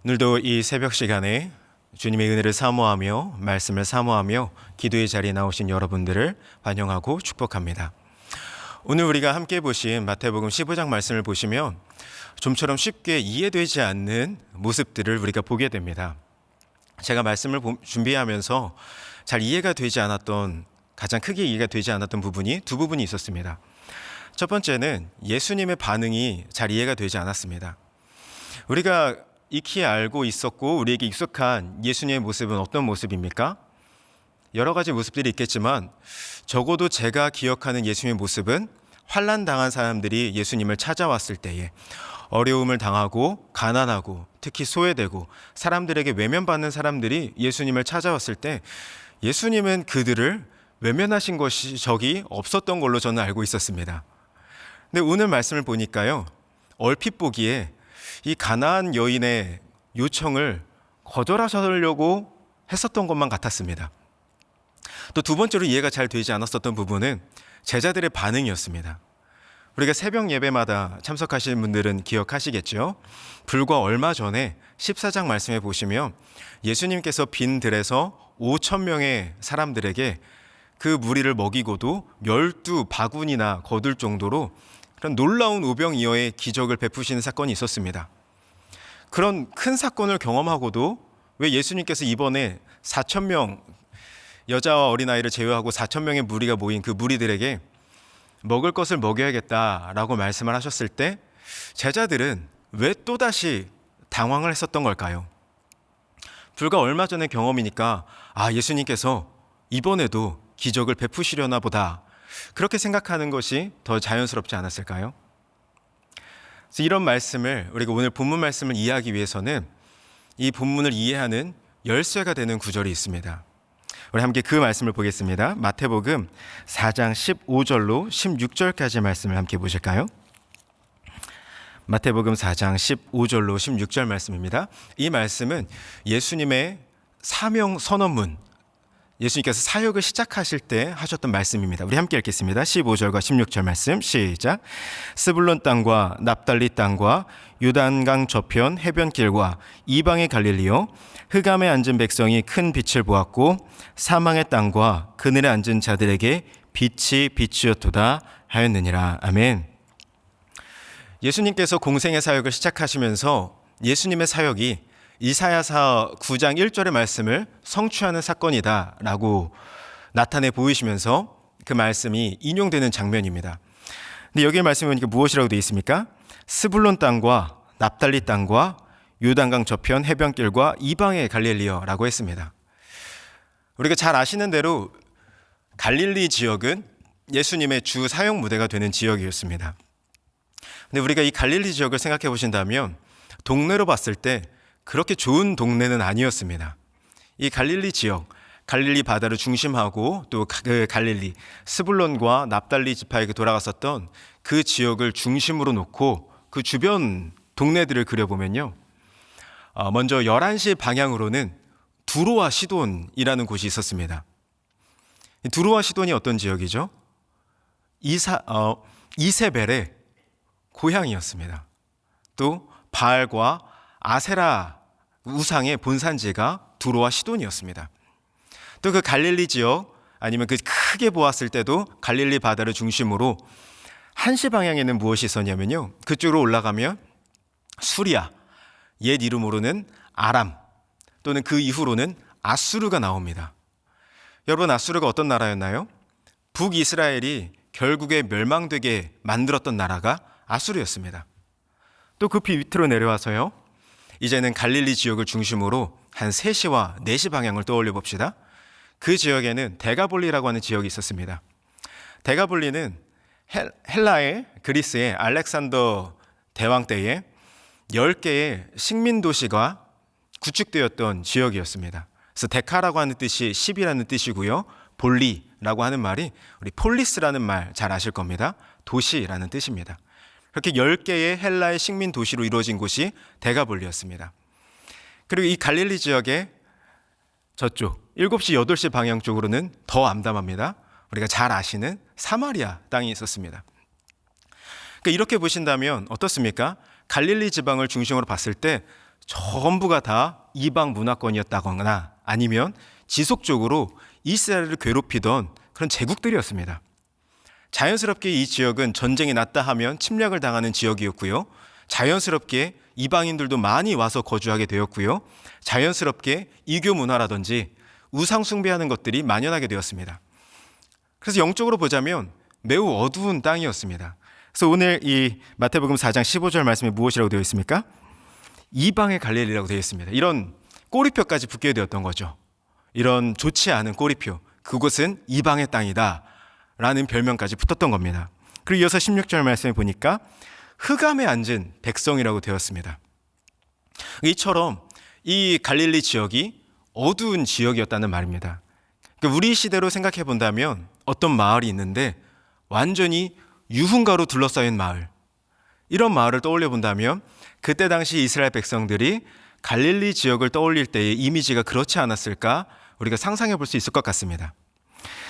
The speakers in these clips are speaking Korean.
오늘도 이 새벽 시간에 주님의 은혜를 사모하며 말씀을 사모하며 기도의 자리에 나오신 여러분들을 환영하고 축복합니다. 오늘 우리가 함께 보신 마태복음 15장 말씀을 보시면 좀처럼 쉽게 이해되지 않는 모습들을 우리가 보게 됩니다. 제가 말씀을 준비하면서 잘 이해가 되지 않았던, 가장 크게 이해가 되지 않았던 부분이 두 부분이 있었습니다. 첫 번째는 예수님의 반응이 잘 이해가 되지 않았습니다. 우리가 익히 알고 있었고 우리에게 익숙한 예수님의 모습은 어떤 모습입니까? 여러 가지 모습들이 있겠지만 적어도 제가 기억하는 예수님의 모습은 환난 당한 사람들이 예수님을 찾아왔을 때에 어려움을 당하고 가난하고 특히 소외되고 사람들에게 외면받는 사람들이 예수님을 찾아왔을 때 예수님은 그들을 외면하신 것이 적이 없었던 걸로 저는 알고 있었습니다. 근데 오늘 말씀을 보니까요, 얼핏 보기에 이 가나안 여인의 요청을 거절하려고 했었던 것만 같았습니다. 또 두 번째로 이해가 잘 되지 않았었던 부분은 제자들의 반응이었습니다. 우리가 새벽 예배마다 참석하시는 분들은 기억하시겠죠? 불과 얼마 전에 14장 말씀해 보시면 예수님께서 빈 들에서 5,000명의 사람들에게 그 무리를 먹이고도 12바구니나 거둘 정도로 그런 놀라운 오병이어의 기적을 베푸시는 사건이 있었습니다. 그런 큰 사건을 경험하고도 왜 예수님께서 이번에 4,000명, 여자와 어린아이를 제외하고 4,000명의 무리가 모인 그 무리들에게 먹을 것을 먹여야겠다라고 말씀을 하셨을 때 제자들은 왜 또다시 당황을 했었던 걸까요? 불과 얼마 전의 경험이니까 예수님께서 이번에도 기적을 베푸시려나 보다, 그렇게 생각하는 것이 더 자연스럽지 않았을까요? 그래서 이런 말씀을, 우리가 오늘 본문 말씀을 이해하기 위해서는 이 본문을 이해하는 열쇠가 되는 구절이 있습니다. 우리 함께 그 말씀을 보겠습니다. 마태복음 4장 15절로 16절까지 말씀을 함께 보실까요? 마태복음 4장 15절로 16절 말씀입니다. 이 말씀은 예수님의 사명 선언문, 예수님께서 사역을 시작하실 때 하셨던 말씀입니다. 우리 함께 읽겠습니다. 15절과 16절 말씀 시작. 스불론 땅과 납달리 땅과 요단강 저편 해변길과 이방의 갈릴리요, 흑암에 앉은 백성이 큰 빛을 보았고 사망의 땅과 그늘에 앉은 자들에게 빛이 비추었도다 하였느니라. 아멘. 예수님께서 공생의 사역을 시작하시면서 예수님의 사역이 이사야서 9장 1절의 말씀을 성취하는 사건이다 라고 나타내 보이시면서 그 말씀이 인용되는 장면입니다. 근데 여기 말씀에 보니까 무엇이라고 되어 있습니까? 스불론 땅과 납달리 땅과 요단강 저편 해변길과 이방의 갈릴리여라고 했습니다. 우리가 잘 아시는 대로 갈릴리 지역은 예수님의 주 사역 무대가 되는 지역이었습니다. 근데 우리가 이 갈릴리 지역을 생각해 보신다면 동네로 봤을 때 그렇게 좋은 동네는 아니었습니다. 이 갈릴리 지역, 갈릴리 바다를 중심하고 또 그 갈릴리, 스불론과 납달리 지파에게 돌아갔었던 그 지역을 중심으로 놓고 그 주변 동네들을 그려보면요, 먼저 11시 방향으로는 두로와 시돈이라는 곳이 있었습니다. 두로와 시돈이 어떤 지역이죠? 이세벨의 고향이었습니다. 또 바알과 아세라 우상의 본산지가 두로와 시돈이었습니다. 또 그 갈릴리 지역, 아니면 그 크게 보았을 때도 갈릴리 바다를 중심으로 한시 방향에는 무엇이 있었냐면요, 그쪽으로 올라가면 수리아, 옛 이름으로는 아람, 또는 그 이후로는 아수르가 나옵니다. 여러분, 아수르가 어떤 나라였나요? 북이스라엘이 결국에 멸망되게 만들었던 나라가 아수르였습니다. 또 그 밑으로 내려와서요, 이제는 갈릴리 지역을 중심으로 한 3시와 4시 방향을 떠올려 봅시다. 그 지역에는 데가볼리라고 하는 지역이 있었습니다. 데가볼리는 헬라의, 그리스의 알렉산더 대왕 때에 10개의 식민도시가 구축되었던 지역이었습니다. 그래서 데카라고 하는 뜻이 10이라는 뜻이고요, 볼리라고 하는 말이 우리 폴리스라는 말 잘 아실 겁니다. 도시라는 뜻입니다. 그렇게 10개의 헬라의 식민 도시로 이루어진 곳이 데가볼리였습니다. 그리고 이 갈릴리 지역의 저쪽 7시, 8시 방향 쪽으로는 더 암담합니다. 우리가 잘 아시는 사마리아 땅이 있었습니다. 그러니까 이렇게 보신다면 어떻습니까? 갈릴리 지방을 중심으로 봤을 때 전부가 다 이방 문화권이었다거나 아니면 지속적으로 이스라엘을 괴롭히던 그런 제국들이었습니다. 자연스럽게 이 지역은 전쟁이 났다 하면 침략을 당하는 지역이었고요. 자연스럽게 이방인들도 많이 와서 거주하게 되었고요. 자연스럽게 이교 문화라든지 우상 숭배하는 것들이 만연하게 되었습니다. 그래서 영적으로 보자면 매우 어두운 땅이었습니다. 그래서 오늘 이 마태복음 4장 15절 말씀에 무엇이라고 되어 있습니까? 이방의 갈릴리라고 되어 있습니다. 이런 꼬리표까지 붙게 되었던 거죠. 이런 좋지 않은 꼬리표, 그곳은 이방의 땅이다 라는 별명까지 붙었던 겁니다. 그리고 이어서 16절 말씀에 보니까 흑암에 앉은 백성이라고 되었습니다. 이처럼 이 갈릴리 지역이 어두운 지역이었다는 말입니다. 그러니까 우리 시대로 생각해 본다면 어떤 마을이 있는데 완전히 유흥가로 둘러싸인 마을, 이런 마을을 떠올려 본다면 그때 당시 이스라엘 백성들이 갈릴리 지역을 떠올릴 때의 이미지가 그렇지 않았을까 우리가 상상해 볼 수 있을 것 같습니다.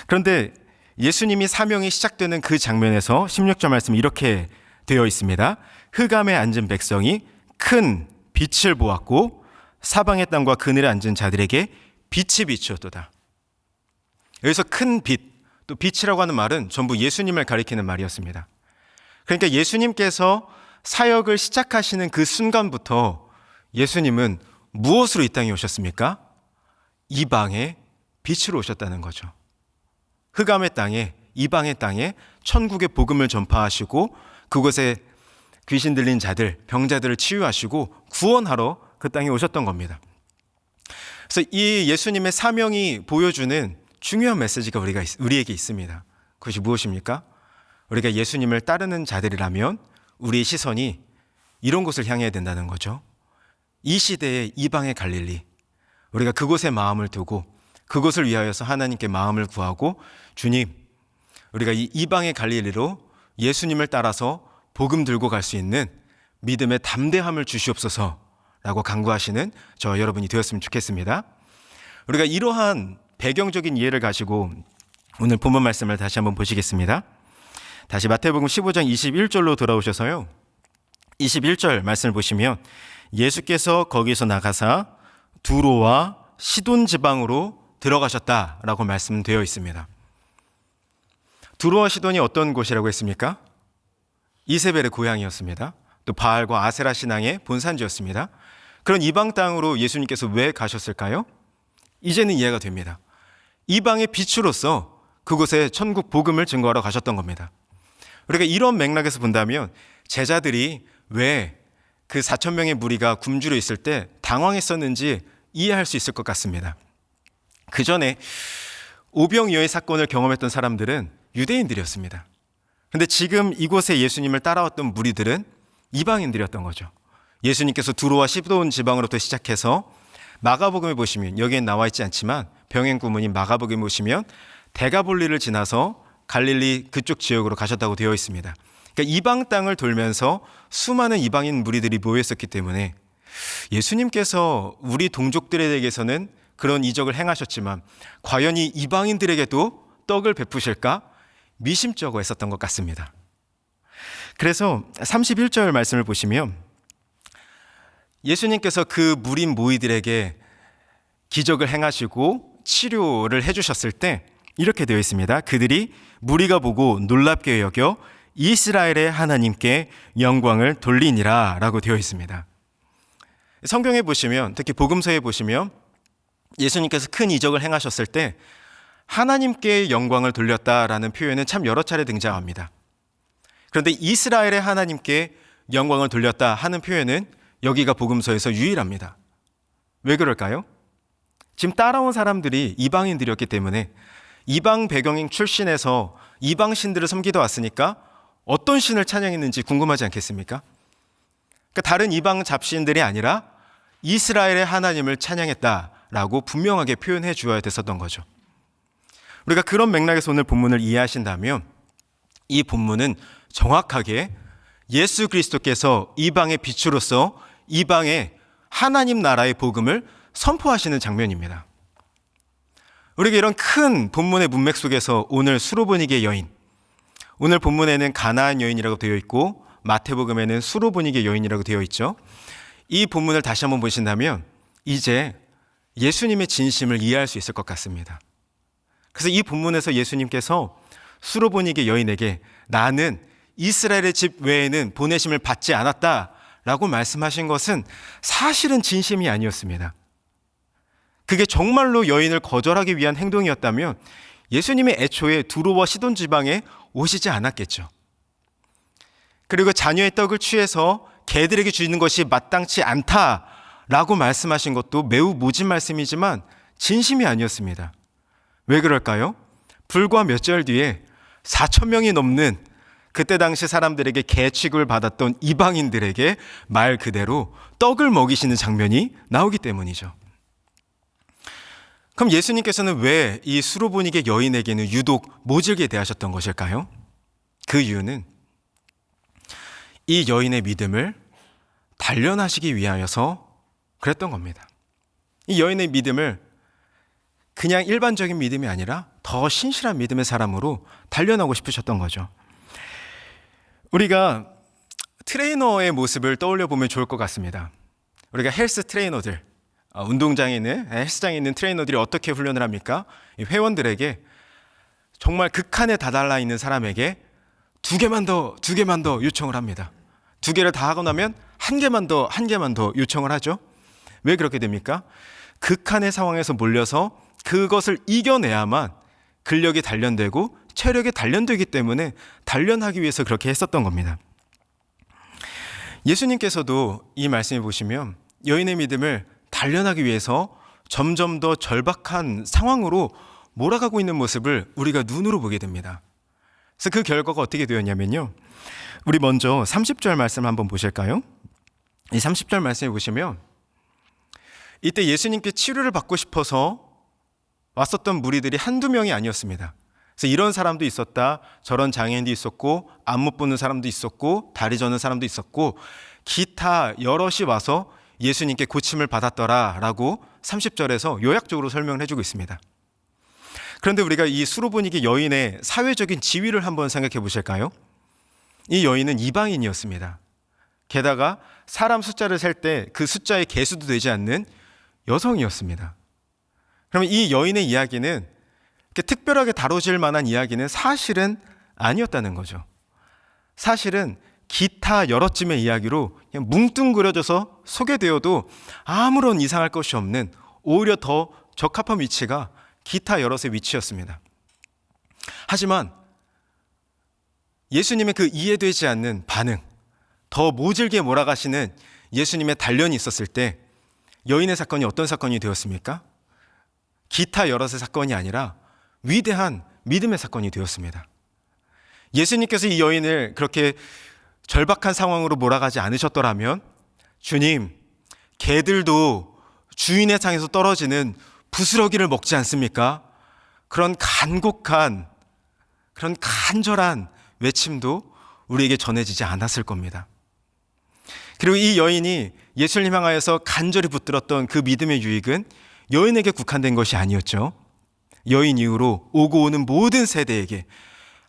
그런데 예수님이 사명이 시작되는 그 장면에서 16절 말씀 이렇게 되어 있습니다. 흑암에 앉은 백성이 큰 빛을 보았고 사방의 땅과 그늘에 앉은 자들에게 빛이 비추었도다. 여기서 큰 빛, 또 빛이라고 하는 말은 전부 예수님을 가리키는 말이었습니다. 그러니까 예수님께서 사역을 시작하시는 그 순간부터 예수님은 무엇으로 이 땅에 오셨습니까? 이방의 빛으로 오셨다는 거죠. 흑암의 땅에, 이방의 땅에 천국의 복음을 전파하시고 그곳에 귀신 들린 자들, 병자들을 치유하시고 구원하러 그 땅에 오셨던 겁니다. 그래서 이 예수님의 사명이 보여주는 중요한 메시지가 우리에게 있습니다. 그것이 무엇입니까? 우리가 예수님을 따르는 자들이라면 우리의 시선이 이런 곳을 향해야 된다는 거죠. 이 시대의 이방의 갈릴리, 우리가 그곳에 마음을 두고 그곳을 위하여서 하나님께 마음을 구하고 주님, 우리가 이 이방의 갈릴리로 예수님을 따라서 복음 들고 갈 수 있는 믿음의 담대함을 주시옵소서라고 간구하시는 저 여러분이 되었으면 좋겠습니다. 우리가 이러한 배경적인 이해를 가지고 오늘 본문 말씀을 다시 한번 보시겠습니다. 다시 마태복음 15장 21절로 돌아오셔서요. 21절 말씀을 보시면 예수께서 거기서 나가사 두로와 시돈 지방으로 들어가셨다라고 말씀되어 있습니다. 두로와 시돈이 어떤 곳이라고 했습니까? 이세벨의 고향이었습니다. 또 바알과 아세라 신앙의 본산지였습니다. 그런 이방 땅으로 예수님께서 왜 가셨을까요? 이제는 이해가 됩니다. 이방의 빛으로서 그곳에 천국 복음을 증거하러 가셨던 겁니다. 우리가 이런 맥락에서 본다면 제자들이 왜 그 4,000명의 무리가 굶주려 있을 때 당황했었는지 이해할 수 있을 것 같습니다. 그 전에 오병이어의 사건을 경험했던 사람들은 유대인들이었습니다. 그런데 지금 이곳에 예수님을 따라왔던 무리들은 이방인들이었던 거죠. 예수님께서 두로와 시돈 지방으로부터 시작해서 마가복음에 보시면, 여기엔 나와 있지 않지만 병행 구문인 마가복음에 보시면 데가볼리를 지나서 갈릴리 그쪽 지역으로 가셨다고 되어 있습니다. 그러니까 이방 땅을 돌면서 수많은 이방인 무리들이 모였었기 때문에 예수님께서 우리 동족들에게서는 그런 이적을 행하셨지만 과연 이 이방인들에게도 떡을 베푸실까 미심쩍어 했었던 것 같습니다. 그래서 31절 말씀을 보시면 예수님께서 그 무린 모이들에게 기적을 행하시고 치료를 해주셨을 때 이렇게 되어 있습니다. 그들이 무리가 보고 놀랍게 여겨 이스라엘의 하나님께 영광을 돌리니라 라고 되어 있습니다. 성경에 보시면, 특히 복음서에 보시면 예수님께서 큰 이적을 행하셨을 때 하나님께 영광을 돌렸다라는 표현은 참 여러 차례 등장합니다. 그런데 이스라엘의 하나님께 영광을 돌렸다 하는 표현은 여기가 복음서에서 유일합니다. 왜 그럴까요? 지금 따라온 사람들이 이방인들이었기 때문에 이방 배경인 출신에서 이방 신들을 섬기다 왔으니까 어떤 신을 찬양했는지 궁금하지 않겠습니까? 그러니까 다른 이방 잡신들이 아니라 이스라엘의 하나님을 찬양했다라고 분명하게 표현해 주어야 됐었던 거죠. 우리가 그런 맥락에서 오늘 본문을 이해하신다면 이 본문은 정확하게 예수 그리스도께서 이방의 빛으로서 이방의 하나님 나라의 복음을 선포하시는 장면입니다. 우리가 이런 큰 본문의 문맥 속에서 오늘 수로보니게 여인, 오늘 본문에는 가나안 여인이라고 되어 있고 마태복음에는 수로보니게 여인이라고 되어 있죠. 이 본문을 다시 한번 보신다면 이제 예수님의 진심을 이해할 수 있을 것 같습니다. 그래서 이 본문에서 예수님께서 수로보니게 여인에게 나는 이스라엘의 집 외에는 보내심을 받지 않았다라고 말씀하신 것은 사실은 진심이 아니었습니다. 그게 정말로 여인을 거절하기 위한 행동이었다면 예수님이 애초에 두로와 시돈 지방에 오시지 않았겠죠. 그리고 자녀의 떡을 취해서 개들에게 주는 것이 마땅치 않다라고 말씀하신 것도 매우 모진 말씀이지만 진심이 아니었습니다. 왜 그럴까요? 불과 몇 절 뒤에 4,000명이 넘는 그때 당시 사람들에게 개 취급을 받았던 이방인들에게 말 그대로 떡을 먹이시는 장면이 나오기 때문이죠. 그럼 예수님께서는 왜 이 수로보니게 여인에게는 유독 모질게 대하셨던 것일까요? 그 이유는 이 여인의 믿음을 단련하시기 위하여서 그랬던 겁니다. 이 여인의 믿음을 그냥 일반적인 믿음이 아니라 더 신실한 믿음의 사람으로 단련하고 싶으셨던 거죠. 우리가 트레이너의 모습을 떠올려 보면 좋을 것 같습니다. 우리가 헬스 트레이너들, 운동장에 있는, 헬스장에 있는 트레이너들이 어떻게 훈련을 합니까? 회원들에게 정말 극한에 다달라 있는 사람에게 두 개만 더 요청을 합니다. 두 개를 다 하고 나면 한 개만 더 요청을 하죠. 왜 그렇게 됩니까? 극한의 상황에서 몰려서 그것을 이겨내야만 근력이 단련되고 체력이 단련되기 때문에 단련하기 위해서 그렇게 했었던 겁니다. 예수님께서도 이 말씀을 보시면 여인의 믿음을 단련하기 위해서 점점 더 절박한 상황으로 몰아가고 있는 모습을 우리가 눈으로 보게 됩니다. 그래서 그 결과가 어떻게 되었냐면요. 우리 먼저 30절 말씀 한번 보실까요? 이 30절 말씀을 보시면 이때 예수님께 치료를 받고 싶어서 왔었던 무리들이 한두 명이 아니었습니다. 그래서 이런 사람도 있었다, 저런 장애인도 있었고, 안 못 보는 사람도 있었고, 다리 저는 사람도 있었고, 기타 여럿이 와서 예수님께 고침을 받았더라라고 30절에서 요약적으로 설명을 해주고 있습니다. 그런데 우리가 이 수로보니게 여인의 사회적인 지위를 한번 생각해 보실까요? 이 여인은 이방인이었습니다. 게다가 사람 숫자를 셀 때 그 숫자의 개수도 되지 않는 여성이었습니다. 그러면 이 여인의 이야기는 특별하게 다뤄질 만한 이야기는 사실은 아니었다는 거죠. 사실은 기타 여럿쯤의 이야기로 그냥 뭉뚱그려져서 소개되어도 아무런 이상할 것이 없는 오히려 더 적합한 위치가 기타 여럿의 위치였습니다. 하지만 예수님의 그 이해되지 않는 반응, 더 모질게 몰아가시는 예수님의 단련이 있었을 때 여인의 사건이 어떤 사건이 되었습니까? 기타 여럿의 사건이 아니라 위대한 믿음의 사건이 되었습니다. 예수님께서 이 여인을 그렇게 절박한 상황으로 몰아가지 않으셨더라면 주님, 개들도 주인의 상에서 떨어지는 부스러기를 먹지 않습니까? 그런 간곡한, 그런 간절한 외침도 우리에게 전해지지 않았을 겁니다. 그리고 이 여인이 예수님 향하여서 간절히 붙들었던 그 믿음의 유익은 여인에게 국한된 것이 아니었죠. 여인 이후로 오고 오는 모든 세대에게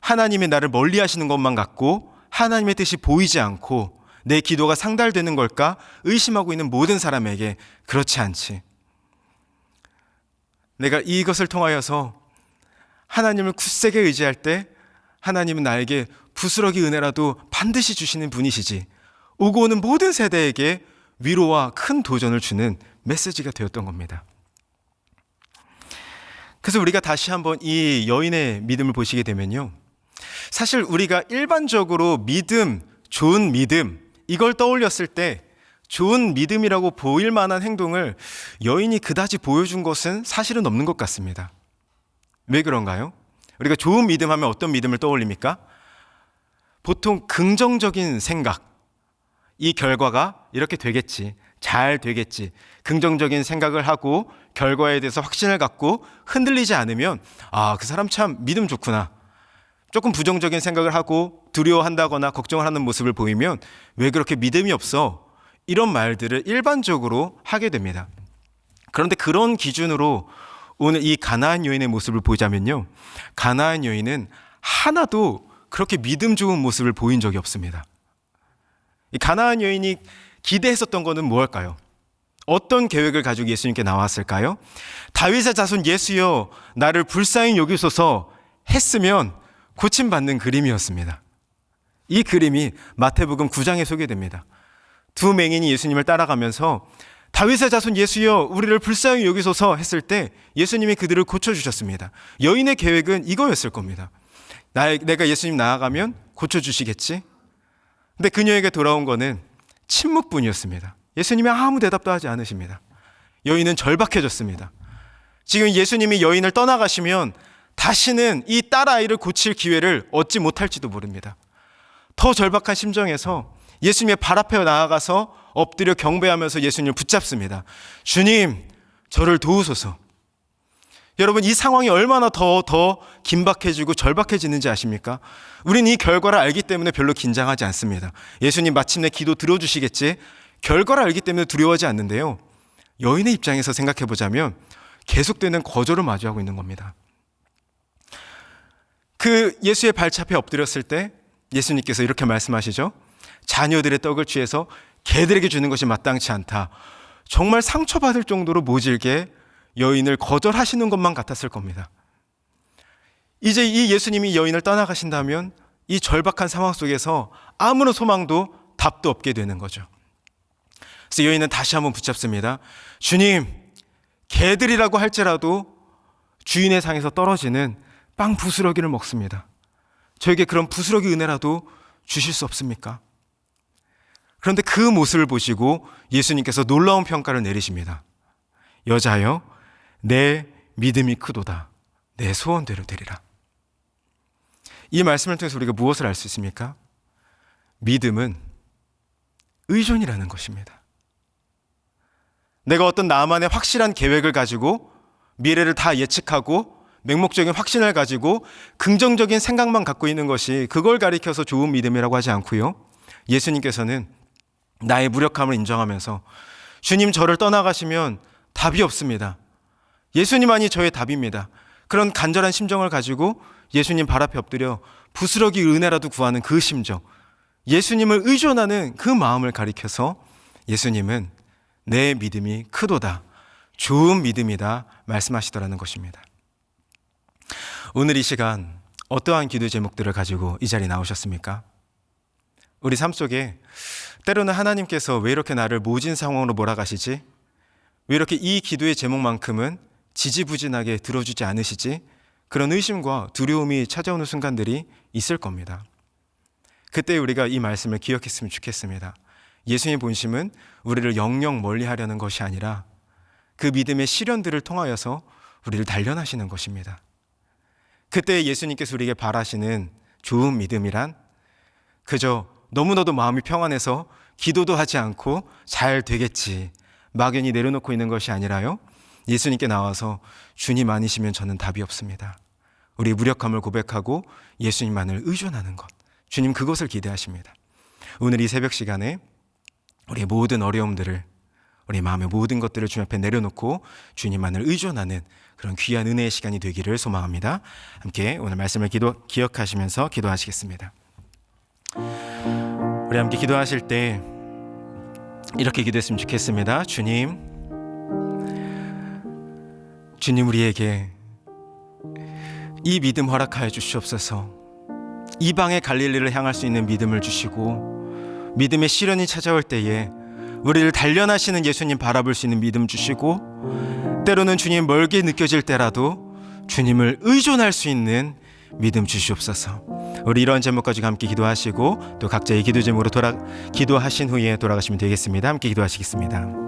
하나님이 나를 멀리 하시는 것만 같고 하나님의 뜻이 보이지 않고 내 기도가 상달되는 걸까 의심하고 있는 모든 사람에게 그렇지 않지. 내가 이것을 통하여서 하나님을 굳세게 의지할 때 하나님은 나에게 부스러기 은혜라도 반드시 주시는 분이시지. 오고 오는 모든 세대에게 위로와 큰 도전을 주는 메시지가 되었던 겁니다. 그래서 우리가 다시 한번 이 여인의 믿음을 보시게 되면요. 사실 우리가 일반적으로 믿음, 좋은 믿음, 이걸 떠올렸을 때 좋은 믿음이라고 보일 만한 행동을 여인이 그다지 보여준 것은 사실은 없는 것 같습니다. 왜 그런가요? 우리가 좋은 믿음 하면 어떤 믿음을 떠올립니까? 보통 긍정적인 생각, 이 결과가 이렇게 되겠지, 잘 되겠지, 긍정적인 생각을 하고 결과에 대해서 확신을 갖고 흔들리지 않으면 아, 그 사람 참 믿음 좋구나. 조금 부정적인 생각을 하고 두려워한다거나 걱정을 하는 모습을 보이면 왜 그렇게 믿음이 없어? 이런 말들을 일반적으로 하게 됩니다. 그런데 그런 기준으로 오늘 이 가나안 여인의 모습을 보자면요, 가나안 여인은 하나도 그렇게 믿음 좋은 모습을 보인 적이 없습니다. 이 가나안 여인이 기대했었던 것은 무엇일까요? 어떤 계획을 가지고 예수님께 나왔을까요? 다윗의 자손 예수여 나를 불쌍히 여기소서 했으면 고침받는 그림이었습니다. 이 그림이 마태복음 9장에 소개됩니다. 두 맹인이 예수님을 따라가면서 다윗의 자손 예수여 우리를 불쌍히 여기소서 했을 때 예수님이 그들을 고쳐주셨습니다. 여인의 계획은 이거였을 겁니다. 내가 예수님 나아가면 고쳐주시겠지? 근데 그녀에게 돌아온 거는 침묵뿐이었습니다. 예수님이 아무 대답도 하지 않으십니다. 여인은 절박해졌습니다. 지금 예수님이 여인을 떠나가시면 다시는 이 딸아이를 고칠 기회를 얻지 못할지도 모릅니다. 더 절박한 심정에서 예수님의 발 앞에 나아가서 엎드려 경배하면서 예수님을 붙잡습니다. 주님, 저를 도우소서. 여러분, 이 상황이 얼마나 더 긴박해지고 절박해지는지 아십니까? 우린 이 결과를 알기 때문에 별로 긴장하지 않습니다. 예수님 마침내 기도 들어주시겠지? 결과를 알기 때문에 두려워하지 않는데요. 여인의 입장에서 생각해 보자면 계속되는 거절을 마주하고 있는 겁니다. 그 예수의 발차에 엎드렸을 때 예수님께서 이렇게 말씀하시죠. 자녀들의 떡을 취해서 개들에게 주는 것이 마땅치 않다. 정말 상처받을 정도로 모질게 여인을 거절하시는 것만 같았을 겁니다. 이제 이 예수님이 여인을 떠나가신다면 이 절박한 상황 속에서 아무런 소망도 답도 없게 되는 거죠. 그래서 여인은 다시 한번 붙잡습니다. 주님, 개들이라고 할지라도 주인의 상에서 떨어지는 빵 부스러기를 먹습니다. 저에게 그런 부스러기 은혜라도 주실 수 없습니까? 그런데 그 모습을 보시고 예수님께서 놀라운 평가를 내리십니다. 여자여, 내 믿음이 크도다. 내 소원대로 되리라. 이 말씀을 통해서 우리가 무엇을 알 수 있습니까? 믿음은 의존이라는 것입니다. 내가 어떤 나만의 확실한 계획을 가지고 미래를 다 예측하고 맹목적인 확신을 가지고 긍정적인 생각만 갖고 있는 것이 그걸 가리켜서 좋은 믿음이라고 하지 않고요. 예수님께서는 나의 무력함을 인정하면서 주님 저를 떠나가시면 답이 없습니다. 예수님만이 저의 답입니다. 그런 간절한 심정을 가지고 예수님 발 앞에 엎드려 부스러기 은혜라도 구하는 그 심정, 예수님을 의존하는 그 마음을 가리켜서 예수님은 내 믿음이 크도다, 좋은 믿음이다 말씀하시더라는 것입니다. 오늘 이 시간 어떠한 기도 제목들을 가지고 이 자리에 나오셨습니까? 우리 삶 속에 때로는 하나님께서 왜 이렇게 나를 모진 상황으로 몰아가시지? 왜 이렇게 이 기도의 제목만큼은 지지부진하게 들어주지 않으시지? 그런 의심과 두려움이 찾아오는 순간들이 있을 겁니다. 그때 우리가 이 말씀을 기억했으면 좋겠습니다. 예수님의 본심은 우리를 영영 멀리하려는 것이 아니라 그 믿음의 시련들을 통하여서 우리를 단련하시는 것입니다. 그때 예수님께서 우리에게 바라시는 좋은 믿음이란 그저 너무나도 마음이 평안해서 기도도 하지 않고 잘 되겠지 막연히 내려놓고 있는 것이 아니라요, 예수님께 나와서 주님 아니시면 저는 답이 없습니다. 우리 무력함을 고백하고 예수님만을 의존하는 것, 주님 그것을 기대하십니다. 오늘 이 새벽 시간에 우리의 모든 어려움들을, 우리 마음의 모든 것들을 주님 앞에 내려놓고 주님만을 의존하는 그런 귀한 은혜의 시간이 되기를 소망합니다. 함께 오늘 말씀을 기억하시면서 기도하시겠습니다. 우리 함께 기도하실 때 이렇게 기도했으면 좋겠습니다. 주님 우리에게 이 믿음 허락하여 주시옵소서. 이방의 갈릴리를 향할 수 있는 믿음을 주시고 믿음의 시련이 찾아올 때에 우리를 단련하시는 예수님 바라볼 수 있는 믿음 주시고 때로는 주님 멀게 느껴질 때라도 주님을 의존할 수 있는 믿음 주시옵소서. 우리 이런 제목 가지고 함께 기도하시고 또 각자의 기도 제목으로 기도하신 후에 돌아가시면 되겠습니다. 함께 기도하시겠습니다.